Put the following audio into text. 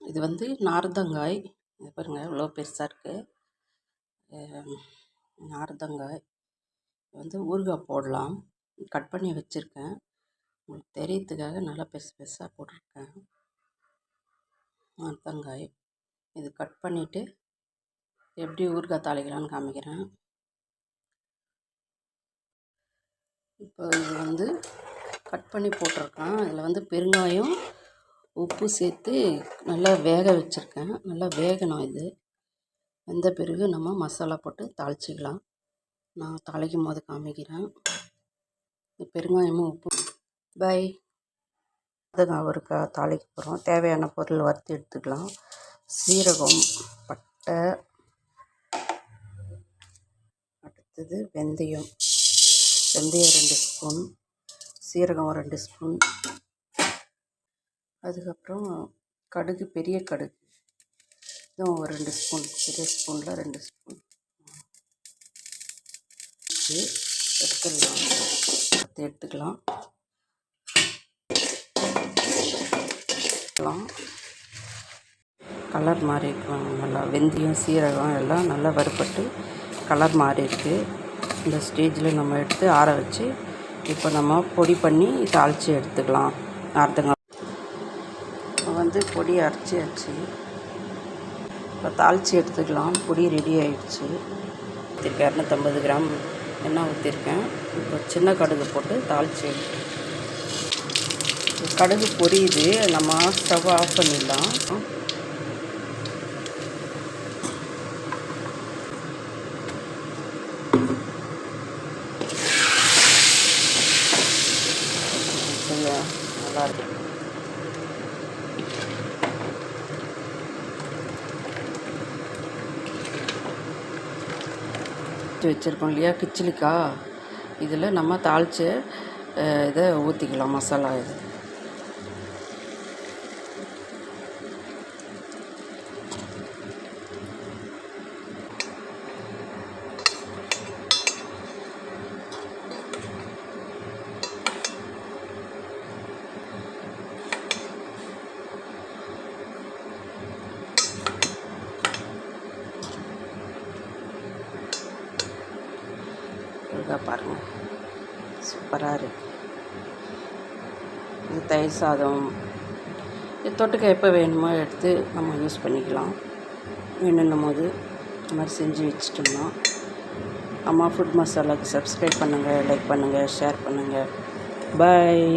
இது வந்து நார்த்தங்காய். இது பாருங்கள் இவ்வளோ பெருசாக இருக்குது. நார்த்தங்காய் வந்து ஊறுகாய் போடலாம். கட் பண்ணி வச்சுருக்கேன். உங்களுக்கு தெரியறதுக்காக நல்லா பெருசு பெருசாக போட்டிருக்கேன். நார்த்தங்காய் இது கட் பண்ணிவிட்டு எப்படி ஊறுகாய் தாளிக்கலான்னு காமிக்கிறேன். இப்போ இது வந்து கட் பண்ணி போட்டிருக்கேன். இதில் வந்து பெருங்காயம் உப்பு சேர்த்து நல்லா வேக வச்சுருக்கேன். நல்லா வேகணும். இது வெந்த பிறகு நம்ம மசாலா போட்டு தாளிச்சிக்கலாம். நான் தாளிக்கும் போது காமிக்கிறேன். பெருங்காயமும் உப்பு பை அவருக்காக தாளிக்க போகிறோம். தேவையான பொருள் வறுத்து எடுத்துக்கலாம். சீரகம், பட்டை, அடுத்தது வெந்தயம் 2 ஸ்பூன், சீரகம் 2 ஸ்பூன், அதுக்கப்புறம் கடுகு, பெரிய கடுகு இதுவும் 2 ஸ்பூன், பெரிய ஸ்பூனில் 2 ஸ்பூன் எடுத்துக்கலாம். கலர் மாறி இருக்கலாம். நல்லா வெந்தயம், சீரகம் எல்லாம் நல்லா வறுபட்டு கலர் மாறி இருக்குது. இந்த ஸ்டேஜில் நம்ம எடுத்து ஆற வச்சு இப்போ நம்ம பொடி பண்ணி தாளித்து எடுத்துக்கலாம். நார்த்தங்காய் வந்து பொடி அரைச்சாச்சு. இப்போ தாளித்து எடுத்துக்கலாம். பொடி ரெடி ஆகிடுச்சு. 250 கிராம் எண்ணெய் ஊற்றிருக்கேன். இப்போ சின்ன கடுகு போட்டு தாளித்து கடுகு பொரியுது. நம்ம ஸ்டவ் ஆஃப் பண்ணிடலாம். நல்லா இருக்கு. வச்சுருக்கோம் இல்லையா கிச்சிலிக்காய், இதில் நம்ம தாளித்து இதை ஊற்றிக்கலாம். மசாலா இது பாருங்கள், சூப்பராக இருக்குது. இது தயிர் சாதம், இது தொட்டுக்க எப்போ வேணுமோ எடுத்து நம்ம யூஸ் பண்ணிக்கலாம். வேணுன்னும் போது இந்த மாதிரி செஞ்சு வச்சுட்டோம்னா. அம்மா ஃபுட் மசாலாவுக்கு சப்ஸ்கிரைப் பண்ணுங்கள், லைக் பண்ணுங்கள், ஷேர் பண்ணுங்கள். பாய்.